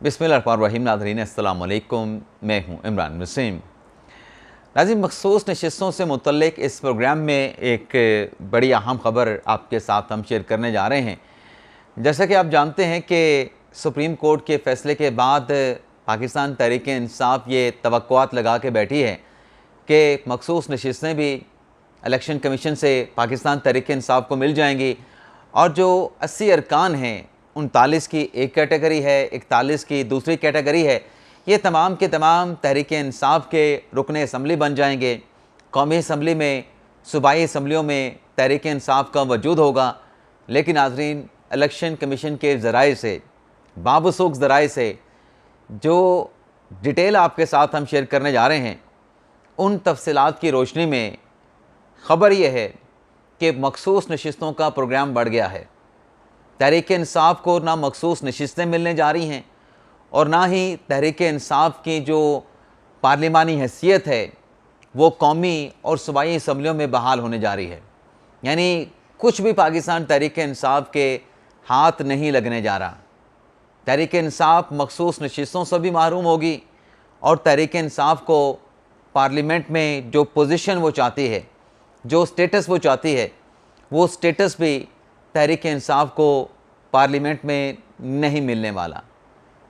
बिस्मिल्लाहिर्रहमानिर्रहीम। नाज़रीन अस्सलाम वालेकुम, मैं हूँ इमरान वसीम। नाज़रीन, मखसूस नशिस्तों से मुतल्लिक इस प्रोग्राम में एक बड़ी अहम ख़बर आपके साथ हम शेयर करने जा रहे हैं। जैसा कि आप जानते हैं कि सुप्रीम कोर्ट के फ़ैसले के बाद पाकिस्तान तहरीक इंसाफ ये तवक्कुआत लगा के बैठी है कि मखसूस नशिस्तें भी इलेक्शन कमीशन से पाकिस्तान तहरीक इंसाफ को मिल जाएंगी और जो 80 अरकान हैं 39 की एक कैटेगरी है, 41 की दूसरी कैटेगरी है, ये तमाम के तमाम तहरीक इंसाफ के रुकन असम्बली बन जाएंगे। कौमी असम्बली में, सूबाई असम्बलियों में तहरीक इंसाफ का वजूद होगा। लेकिन नाज़रीन, इलेक्शन कमीशन के ज़राए से, बावसूख ज़राए से जो डिटेल आपके साथ हम शेयर करने जा रहे हैं, उन तफसीलात की रोशनी में ख़बर यह है कि मखसूस नशिस्तों का प्रोग्राम बढ़ गया है। तहरीक इंसाफ को ना मखसूस नशिस्तें मिलने जा रही हैं और ना ही तहरीक इंसाफ की जो पार्लिमानी हैसियत है वो कौमी और सूबाई असम्बलियों में बहाल होने जा रही है। यानी कुछ भी पाकिस्तान तहरीक इंसाफ के हाथ नहीं लगने जा रहा। तहरीक इंसाफ मखसूस नशिस्तों से भी महरूम होगी और तहरीक इंसाफ को पार्लियामेंट में जो पोजीशन वो चाहती है, जो स्टेटस वो चाहती है, वो स्टेटस भी तहरीक इंसाफ को पार्लियामेंट में नहीं मिलने वाला।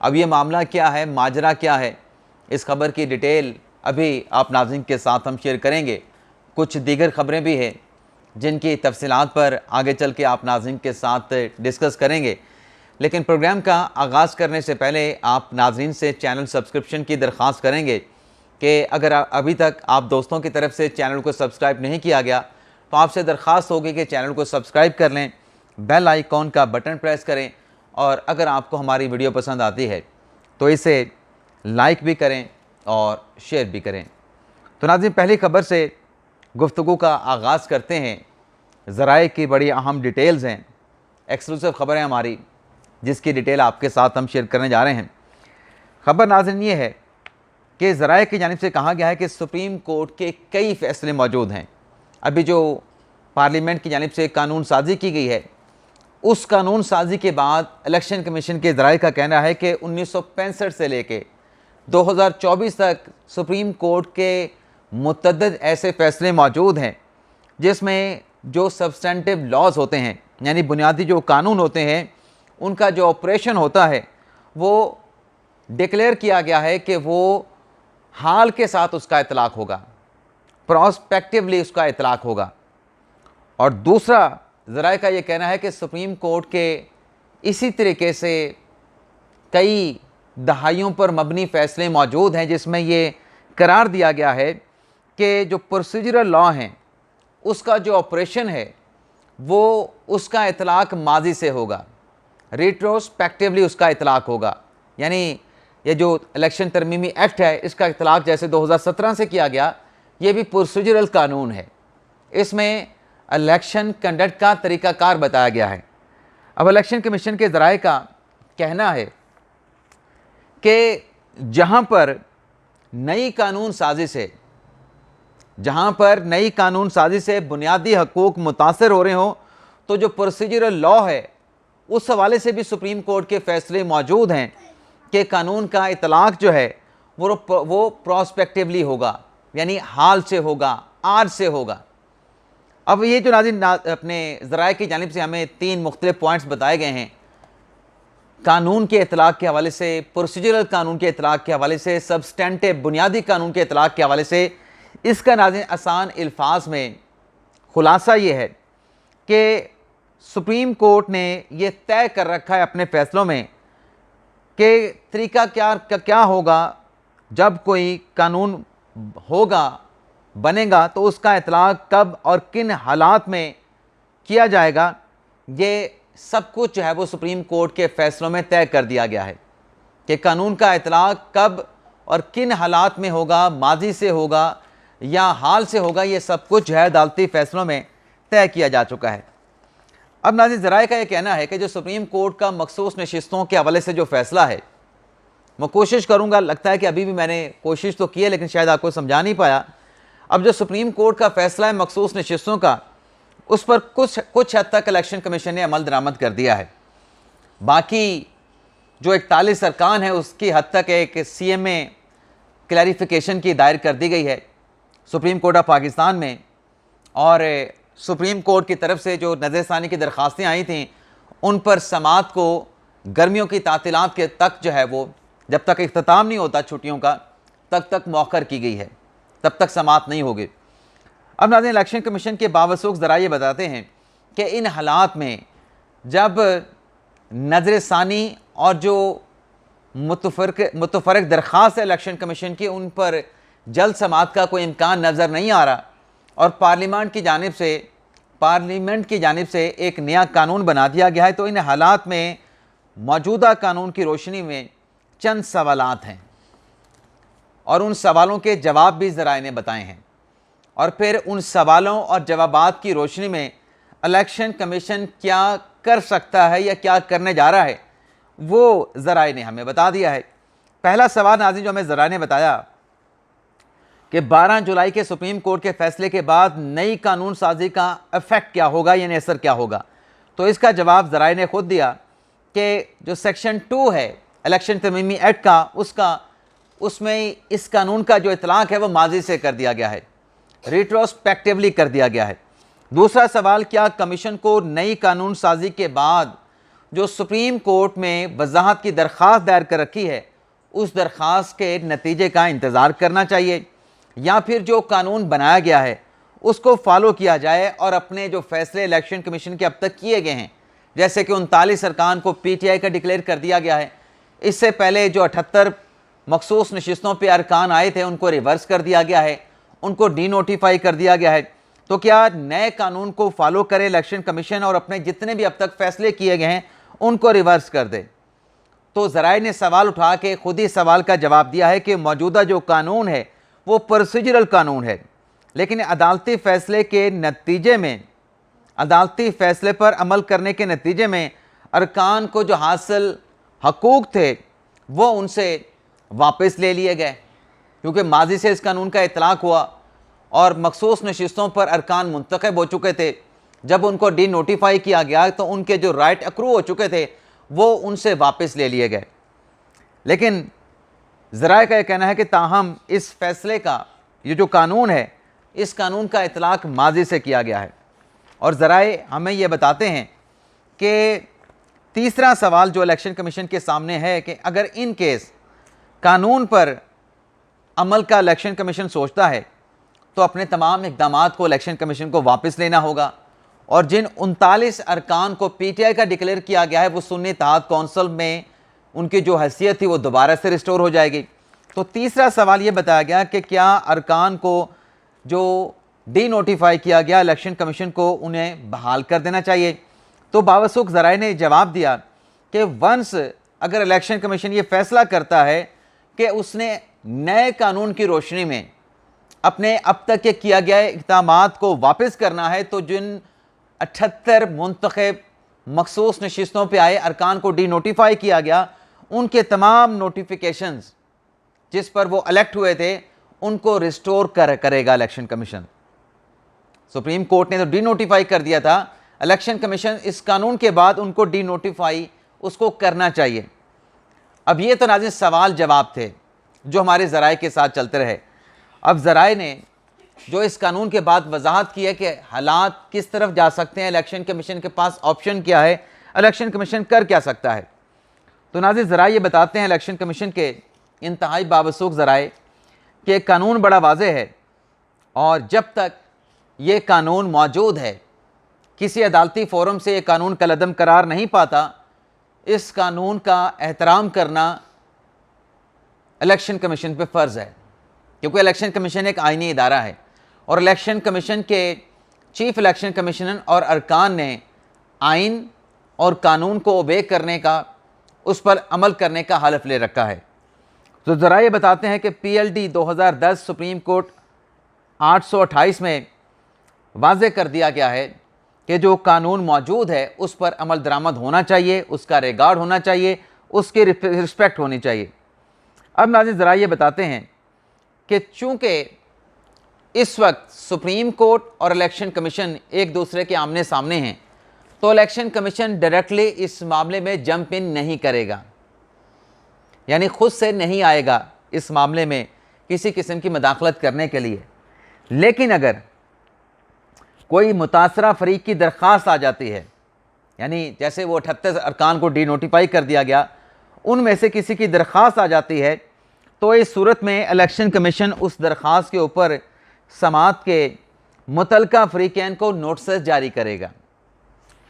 अब ये मामला क्या है, माजरा क्या है, इस खबर की डिटेल अभी आप नाज़रीन के साथ हम शेयर करेंगे। कुछ दीगर ख़बरें भी हैं जिनकी तफसीलात पर आगे चल के आप नाज़रीन के साथ डिस्कस करेंगे। लेकिन प्रोग्राम का आगाज़ करने से पहले आप नाज़रीन से चैनल सब्सक्रिप्शन की दरख्वास्त करेंगे कि अगर अभी तक आप दोस्तों की तरफ से चैनल को सब्सक्राइब नहीं किया गया तो आपसे दरख्वास्त होगी कि चैनल को सब्सक्राइब कर लें, बेल आइकॉन का बटन प्रेस करें और अगर आपको हमारी वीडियो पसंद आती है तो इसे लाइक भी करें और शेयर भी करें। तो नाज़रीन, पहली खबर से गुफ्तगू का आगाज़ करते हैं। ज़राए की बड़ी अहम डिटेल्स हैं, एक्सक्लूसिव ख़बर है हमारी, जिसकी डिटेल आपके साथ हम शेयर करने जा रहे हैं। ख़बर नाज़रीन ये है कि ज़राए की जानिब से कहा गया है कि सुप्रीम कोर्ट के कई फ़ैसले मौजूद हैं। अभी जो पार्लियामेंट की जानिब से कानून साजी की गई है, उस कानून साजी के बाद इलेक्शन कमीशन के ज़राए का कहना है कि 1965 से लेके 2024 तक सुप्रीम कोर्ट के मुतअद्दिद ऐसे फ़ैसले मौजूद हैं जिसमें जो सब्सटेंटिव लॉज होते हैं, यानी बुनियादी जो कानून होते हैं, उनका जो ऑपरेशन होता है वो डिक्लेयर किया गया है कि वो हाल के साथ उसका इतलाक़ होगा, प्रॉस्पेक्टिवली उसका इतलाक़ होगा। और दूसरा ज़राए का ये कहना है कि सुप्रीम कोर्ट के इसी तरीके से कई दहाइयों पर मबनी फ़ैसले मौजूद हैं जिसमें ये करार दिया गया है कि जो प्रोसीजरल लॉ हैं उसका जो ऑपरेशन है वो उसका इतलाक़ माजी से होगा, रिट्रोस्पेक्टिवली उसका इतलाक़ होगा। यानी ये जो इलेक्शन तरमीमी एक्ट है, इसका इतलाक़ जैसे 2017 से किया गया, ये भी प्रोसीजरल कानून है। इसमें इलेक्शन कंडक्ट का तरीक़ाकार बताया गया है। अब इलेक्शन कमीशन के ज़राए का कहना है कि जहाँ पर नई कानून साजी से बुनियादी हकूक़ मुतासर हो रहे हों तो जो प्रोसीजरल लॉ है उस हवाले से भी सुप्रीम कोर्ट के फ़ैसले मौजूद हैं कि कानून का इतलाक़ जो है वो प्रॉस्पेक्टिवली होगा, यानी हाल से होगा, आज से होगा। अब ये जो नाज़रीन अपने ज़राए की जानिब से हमें 3 मुख्तलिफ पॉइंट्स बताए गए हैं, कानून के इतलाक़ के हवाले से, प्रोसीजरल कानून के इतलाक़ के हवाले से, सब्सटेंटिव बुनियादी कानून के इतलाक़ के हवाले से। इसका नाज़रीन आसान अल्फाज में ख़ुलासा ये है कि सुप्रीम कोर्ट ने ये तय कर रखा है अपने फ़ैसलों में कि तरीक़ा क्या होगा जब कोई कानून होगा, बनेगा, तो उसका इतलाक़ कब और किन हालात में किया जाएगा, ये सब कुछ जो है वो सुप्रीम कोर्ट के फ़ैसलों में तय कर दिया गया है कि कानून का इतलाक़ कब और किन हालात में होगा, माजी से होगा या हाल से होगा, ये सब कुछ जो है अदालती फ़ैसलों में तय किया जा चुका है। अब नाज़रीन, ज़राए का ये कहना है कि जो सुप्रीम कोर्ट का मखसूस नशिस्तों के हवाले से जो फ़ैसला है, मैं कोशिश करूँगा, लगता है कि अभी भी मैंने कोशिश तो की है लेकिन शायद आपको समझा नहीं पाया। अब जो सुप्रीम कोर्ट का फ़ैसला है मखसूस नशिस्तों का, उस पर कुछ हद तक इलेक्शन कमीशन ने अमल दरामद कर दिया है। बाकी जो 41 अरकान है उसकी हद तक एक CMA क्लैरिफिकेशन की दायर कर दी गई है सुप्रीम कोर्ट ऑफ पाकिस्तान में। और सुप्रीम कोर्ट की तरफ से जो नज़रसानी की दरख्वास्तें आई थीं उन पर समात को गर्मियों की तातीलात के तक जो है वो जब तक इख्तिताम नहीं होता छुट्टियों का तक मौखर की गई है, तब तक समात नहीं होगी। अब नाज़रीन, इलेक्शन कमीशन के बावसूख ज़रा ये बताते हैं कि इन हालात में जब नज़रसानी और जो मुतफरक दरख्वास्त है इलेक्शन कमीशन की उन पर जल्द समात का कोई इम्कान नज़र नहीं आ रहा और पार्लियामेंट की जानिब से एक नया कानून बना दिया गया है, तो इन हालात में मौजूदा कानून की रोशनी में चंद सवालात हैं और उन सवालों के जवाब भी ज़राए ने बताए हैं और फिर उन सवालों और जवाबात की रोशनी में इलेक्शन कमीशन क्या कर सकता है या क्या करने जा रहा है वो ज़राए ने हमें बता दिया है। पहला सवाल नाज़रीन जो हमें ज़राए ने बताया कि 12 जुलाई के सुप्रीम कोर्ट के फैसले के बाद नई कानून साजी का इफ़ेक्ट क्या होगा, यानी असर क्या होगा। तो इसका जवाब ज़राए ने खुद दिया कि जो सेक्शन 2 है इलेक्शन तमीमी एक्ट का उसमें इस कानून का जो इतलाक़ है वो माजी से कर दिया गया है, रिट्रोस्पेक्टिवली कर दिया गया है। दूसरा सवाल, क्या कमीशन को नई कानून साजी के बाद जो सुप्रीम कोर्ट में वजाहत की दरख्वास्त दायर कर रखी है उस दरख्वास्त के नतीजे का इंतज़ार करना चाहिए या फिर जो कानून बनाया गया है उसको फॉलो किया जाए और अपने जो फैसले इलेक्शन कमीशन के अब तक किए गए हैं, जैसे कि 39 अरकान को PTI का डिक्लेयर कर दिया गया है, इससे पहले जो 78 मखसूस नशिस्तों पे अरकान आए थे उनको रिवर्स कर दिया गया है, उनको डीनोटिफाई कर दिया गया है। तो क्या नए कानून को फॉलो करे इलेक्शन कमीशन और अपने जितने भी अब तक फैसले किए गए हैं उनको रिवर्स कर दे। तो ज़राए ने सवाल उठा के खुद ही सवाल का जवाब दिया है कि मौजूदा जो कानून है वो प्रोसीजरल कानून है, लेकिन अदालती फैसले के नतीजे में, अदालती फैसले पर अमल करने के नतीजे में अरकान को जो हासिल हकूक़ थे वो उनसे वापस ले लिए गए, क्योंकि माजी से इस कानून का इतलाक़ हुआ और मखसूस नशिस्तों पर अरकान मुंतखब हो चुके थे। जब उनको डी नोटिफाई किया गया तो उनके जो राइट अक्रू हो चुके थे वो उनसे वापस ले लिए गए। लेकिन ज़राए का यह कहना है कि ताहम इस फैसले का, ये जो कानून है, इस कानून का इतलाक़ माजी से किया गया है। और ज़राए हमें ये बताते हैं कि तीसरा सवाल जो इलेक्शन कमीशन के सामने है कि अगर इन केस कानून पर अमल का इलेक्शन कमीशन सोचता है तो अपने तमाम इक़दामात को इलेक्शन कमीशन को वापस लेना होगा और जिन 39 अरकान को PTI का डिक्लेयर किया गया है वो सुन्नी इत्तेहाद कौंसिल में उनकी जो हैसियत थी वो दोबारा से रिस्टोर हो जाएगी। तो तीसरा सवाल ये बताया गया कि क्या अरकान को जो डी नोटिफाई किया गया इलेक्शन कमीशन को उन्हें बहाल कर देना चाहिए। तो बावसूख ज़राए ने जवाब दिया कि वंस अगर इलेक्शन कमीशन ये फैसला करता है कि उसने नए कानून की रोशनी में अपने अब तक के किया गया इक़दामात को वापस करना है तो जिन 78 मुंतखब मखसूस नशिस्तों पे आए अरकान को डी नोटिफाई किया गया उनके तमाम नोटिफिकेशंस जिस पर वो इलेक्ट हुए थे उनको रिस्टोर करेगा इलेक्शन कमीशन। सुप्रीम कोर्ट ने तो डी नोटिफाई कर दिया था, इलेक्शन कमीशन इस कानून के बाद उनको डी नोटिफाई उसको करना चाहिए। अब ये तो नाज़रीन सवाल जवाब थे जो हमारे ज़राए के साथ चलते रहे। अब ज़राए ने जो इस कानून के बाद वजाहत की है कि हालात किस तरफ जा सकते हैं, इलेक्शन कमीशन के पास ऑप्शन क्या है, इलेक्शन कमीशन कर क्या सकता है। तो नाज़रीन ज़राए ये बताते हैं इलेक्शन कमीशन के इंतहाई बावसूख ज़राए कि कानून बड़ा वाज़ेह है और जब तक ये कानून मौजूद है, किसी अदालती फ़ोरम से ये कानून कलअदम करार नहीं पाता, इस कानून का एहतराम करना इलेक्शन कमीशन पे फ़र्ज़ है, क्योंकि इलेक्शन कमीशन एक आइनी इदारा है और इलेक्शन कमीशन के चीफ इलेक्शन कमिश्नर और अरकान ने आइन और कानून को ओबे करने का, उस पर अमल करने का हलफ ले रखा है। तो ज़रा ये बताते हैं कि PLD 2010 सुप्रीम कोर्ट 828 में वाज़े कर दिया गया है कि जो कानून मौजूद है उस पर अमल दरामद होना चाहिए, उसका रिगार्ड होना चाहिए, उसकी रिस्पेक्ट होनी चाहिए। अब नाज़रीन ज़रा ये बताते हैं कि चूँकि इस वक्त सुप्रीम कोर्ट और इलेक्शन कमीशन एक दूसरे के आमने सामने हैं तो इलेक्शन कमीशन डायरेक्टली इस मामले में जंप इन नहीं करेगा। यानी खुद से नहीं आएगा इस मामले में किसी किस्म की मदाखलत करने के लिए। लेकिन अगर कोई मुतासरा फरीक की दरख्वास्त आ जाती है, यानी जैसे वो 38 अरकान को डी नोटिफाई कर दिया गया, उनमें से किसी की दरख्वास्त आ जाती है, तो इस सूरत में इलेक्शन कमीशन उस दरख्वास्त के ऊपर समात के मुतलका फरीकैन को नोटिस जारी करेगा।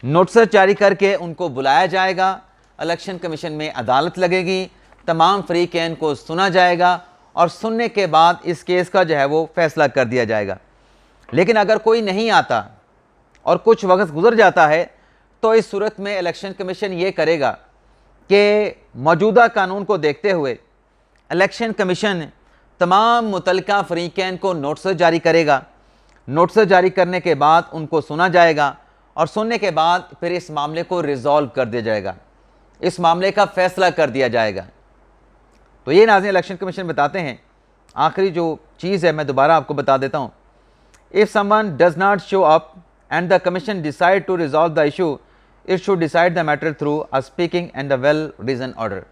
नोटिस जारी करके उनको बुलाया जाएगा, इलेक्शन कमीशन में अदालत लगेगी, तमाम फरीकैन को सुना जाएगा और सुनने के बाद इस केस का जो है वो फैसला कर दिया जाएगा। लेकिन अगर कोई नहीं आता और कुछ वक्त गुजर जाता है, तो इस सूरत में इलेक्शन कमीशन ये करेगा कि मौजूदा कानून को देखते हुए इलेक्शन कमीशन तमाम मुतलका फरीकैन को नोटिस जारी करेगा। नोटिस जारी करने के बाद उनको सुना जाएगा और सुनने के बाद फिर इस मामले को रिजॉल्व कर दिया जाएगा, इस मामले का फैसला कर दिया जाएगा। तो ये नाज़रीन इलेक्शन कमीशन बताते हैं। आखिरी जो चीज़ है मैं दोबारा आपको बता देता हूँ। If someone does not show up and the commission decide to resolve the issue, it should decide the matter through a speaking and a well reason order.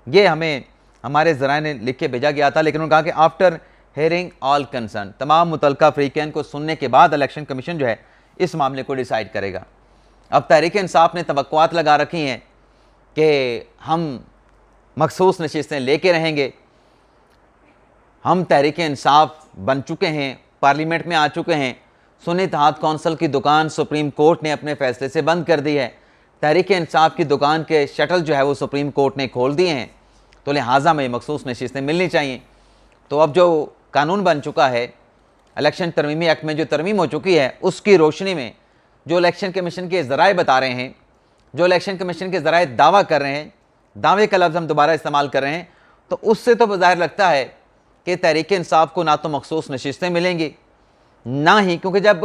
ये हमें हमारे ज़राए ने लिख के भेजा गया था, लेकिन उन्होंने कहा कि आफ्टर हेयरिंग ऑल कंसर्न, तमाम मुतलका फरीकैन को सुनने के बाद इलेक्शन कमीशन जो है इस मामले को डिसाइड करेगा। अब तहरीक इंसाफ ने तवक्कुआत लगा रखी हैं कि हम मखसूस नशिस्तें लेके रहेंगे। हम तहरीक इंसाफ बन चुके हैं, पार्लियामेंट में आ चुके हैं। सुन्नी इत्तेहाद कौंसिल की दुकान सुप्रीम कोर्ट ने अपने फैसले से बंद कर दी है। तहरीक इंसाफ की दुकान के शटल जो है वो सुप्रीम कोर्ट ने खोल दिए हैं, तो लिहाजा में मखसूस नशिस्तें मिलनी चाहिए। तो अब जो कानून बन चुका है, इलेक्शन तरमीमी एक्ट में जो तरमीम हो चुकी है, उसकी रोशनी में जो इलेक्शन कमीशन के ज़राए बता रहे हैं, जो इलेक्शन कमीशन के ज़राए दावा कर रहे हैं, दावे का लफ्ज़ हम दोबारा इस्तेमाल कर रहे हैं, तो उससे तो बज़ाहिर लगता है कि तहरीक इंसाफ को ना तो मखसूस नशिस्तें मिलेंगी, ना ही, क्योंकि जब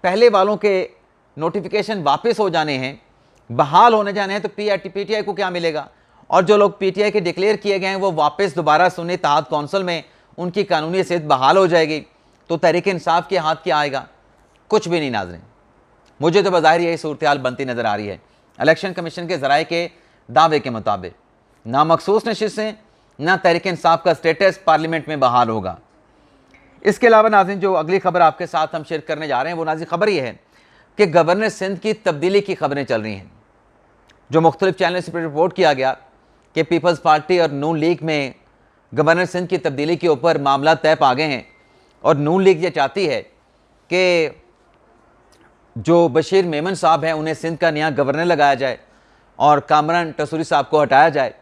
पहले वालों के नोटिफिकेशन वापस हो जाने हैं, बहाल होने जाने हैं, तो PTI को क्या मिलेगा? और जो लोग PTI के डिक्लेयर किए गए हैं वो वापस दोबारा सुन्नी इत्तेहाद कौंसिल में उनकी कानूनी हैसियत बहाल हो जाएगी, तो तहरीक इंसाफ के हाथ क्या आएगा? कुछ भी नहीं नाज़रीन। मुझे तो बज़ाहिर यही सूरत हाल बनती नज़र आ रही है। इलेक्शन कमीशन के ज़राए के दावे के मुताबिक ना मखसूस नशिस्तें, ना तहरीक इंसाफ का स्टेटस पार्लियामेंट में बहाल होगा। इसके अलावा नाज़रीन जो अगली खबर आपके साथ हम शेयर करने जा रहे हैं वो नाज़रीन खबर ये है कि गवर्नर सिंध की तब्दीली की खबरें चल रही हैं। जो मुख्तलिफ चैनल से रिपोर्ट किया गया कि पीपल्स पार्टी और नून लीग में गवर्नर सिंध की तब्दीली के ऊपर मामला तय पा गए हैं और नून लीग ये चाहती है कि जो बशीर मेमन साहब हैं उन्हें सिंध का नया गवर्नर लगाया जाए और कामरान टसूरी साहब को हटाया जाए।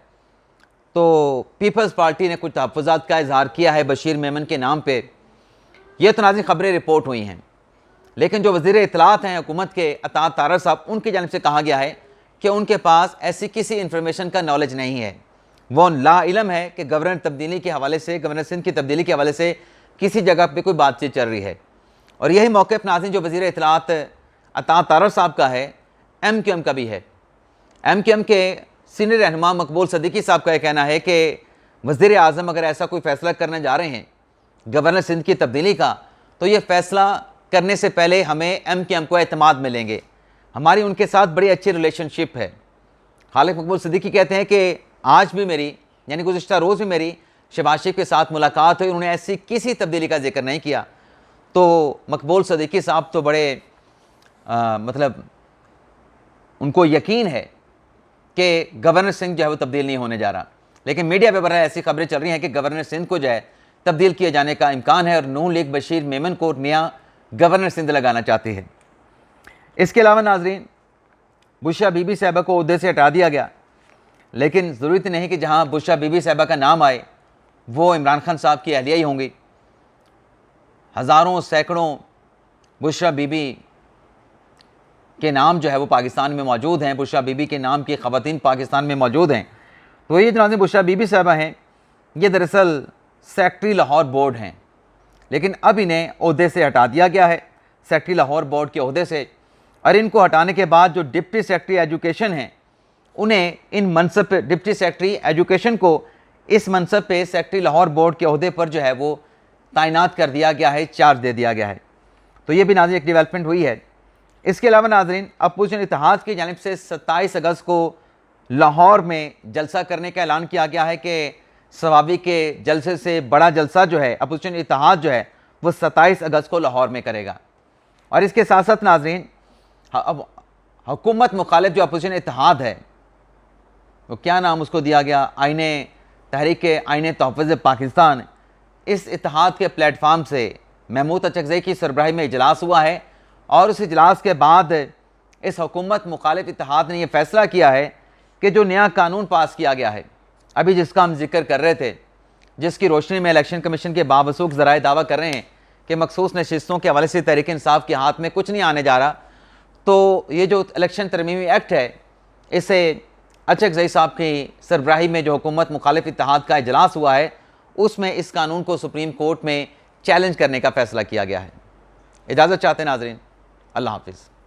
तो पीपल्स पार्टी ने कुछ तहफ़्फ़ुज़ात का इजहार किया है बशीर मेमन के नाम पे। ये तो नाज़रीन खबरें रिपोर्ट हुई हैं, लेकिन जो वज़ीर इत्तलात हैं हुकूमत के अतात तारर साहब, उनकी जानिब से कहा गया है कि उनके पास ऐसी किसी इन्फॉर्मेशन का नॉलेज नहीं है। वो ला इलम है कि गवर्नर तब्दीली के हवाले से, गवर्नर सिंध की तब्दीली के हवाले से किसी जगह पे कोई बातचीत चल रही है। और यही मौक़िफ़ नाज़रीन जो वज़ीर इत्तलात अतात तारर साहब का है, MQM का भी है। MQM के सीनियर रहनुमा मकबूल सदीकी साहब का यह कहना है कि वज़ीर आज़म अगर ऐसा कोई फ़ैसला करने जा रहे हैं गवर्नर सिंध की तब्दीली का, तो ये फ़ैसला करने से पहले हमें MQM को एतमाद मिलेंगे। हमारी उनके साथ बड़ी अच्छी रिलेशनशिप है। खालिद मकबूल सदीकी कहते हैं कि आज भी मेरी, यानी गुज़िश्ता रोज़ भी मेरी शहबाज शरीफ के साथ मुलाकात हुई, उन्होंने ऐसी किसी तब्दीली का जिक्र नहीं किया। तो मकबूल सदीकी साहब तो बड़े मतलब उनको यकीन है कि गवर्नर सिंध जो है वो तब्दील नहीं होने जा रहा। लेकिन मीडिया पे बरहा ऐसी खबरें चल रही हैं कि गवर्नर सिंध को जो है तब्दील किए जाने का इम्कान है और नून लीग बशीर मेमन को नया गवर्नर सिंध लगाना चाहती है। इसके अलावा नाजरीन बुशरा बीबी साहिबा को ओहदे से हटा दिया गया, लेकिन ज़रूरत नहीं कि जहाँ बुशरा बीबी साहिबा का नाम आए वो इमरान खान साहब की अहलिया ही होंगी। हज़ारों सैकड़ों बुशरा बीबी के नाम जो है वो पाकिस्तान में मौजूद हैं, बुशरा बीबी के नाम की ख़वातीन पाकिस्तान में मौजूद हैं। तो ये जो बुशरा बीबी साहिबा हैं ये दरअसल सेक्रेटरी लाहौर बोर्ड हैं, लेकिन अब इन्हें ओहदे से हटा दिया गया है, सेक्रेटरी लाहौर बोर्ड के ओहदे से। और इनको हटाने के बाद जो डिप्टी सेक्रेटरी एजुकेशन हैं उन्हें इन मनसब पे, डिप्टी सेक्रेटरी एजुकेशन को इस मनसब पे सेक्रेटरी लाहौर बोर्ड के ओहदे पर जो है वो तैनात कर दिया गया है, चार्ज दे दिया गया है। तो ये भी नाज़रीन एक डेवलपमेंट हुई है। इसके अलावा नाज़रीन अपोजिशन इत्तेहाद की जानिब से 27 अगस्त को लाहौर में जलसा करने का ऐलान किया गया है कि सवाबी के जलसे से बड़ा जलसा जो है अपोजिशन इत्तेहाद जो है वो 27 अगस्त को लाहौर में करेगा। और इसके साथ साथ नाजरीन, अब हुकूमत मुखालिफ जो अपोजिशन इत्तेहाद है, वो क्या नाम उसको दिया गया, तहरीक आइन तहफ़्फ़ुज़ पाकिस्तान, इस इत्तेहाद के प्लेटफार्म से महमूद अचकज़ई की सरबराही में इजलास हुआ है और उस इजलास के बाद इस हुकूमत मुखालिफ इत्तेहाद ने यह फ़ैसला किया है कि जो नया कानून पास किया गया है, अभी जिसका हम जिक्र कर रहे थे, जिसकी रोशनी में इलेक्शन कमीशन के बावसूख ज़राए दावा कर रहे हैं कि मखसूस नशिस्तों के हवाले से तहरीक इंसाफ के हाथ में कुछ नहीं आने जा रहा, तो ये जो इलेक्शन तरमीमी एक्ट है, इसे अचकज़ई साहब की सरबराही में जो हुकूमत मुखालिफ इत्तेहाद का इजलास हुआ है, उसमें इस कानून को सुप्रीम कोर्ट में चैलेंज करने का फ़ैसला किया गया है। इजाज़त चाहते हैं नाज़रीन, अल्लाह हाफ़िज़।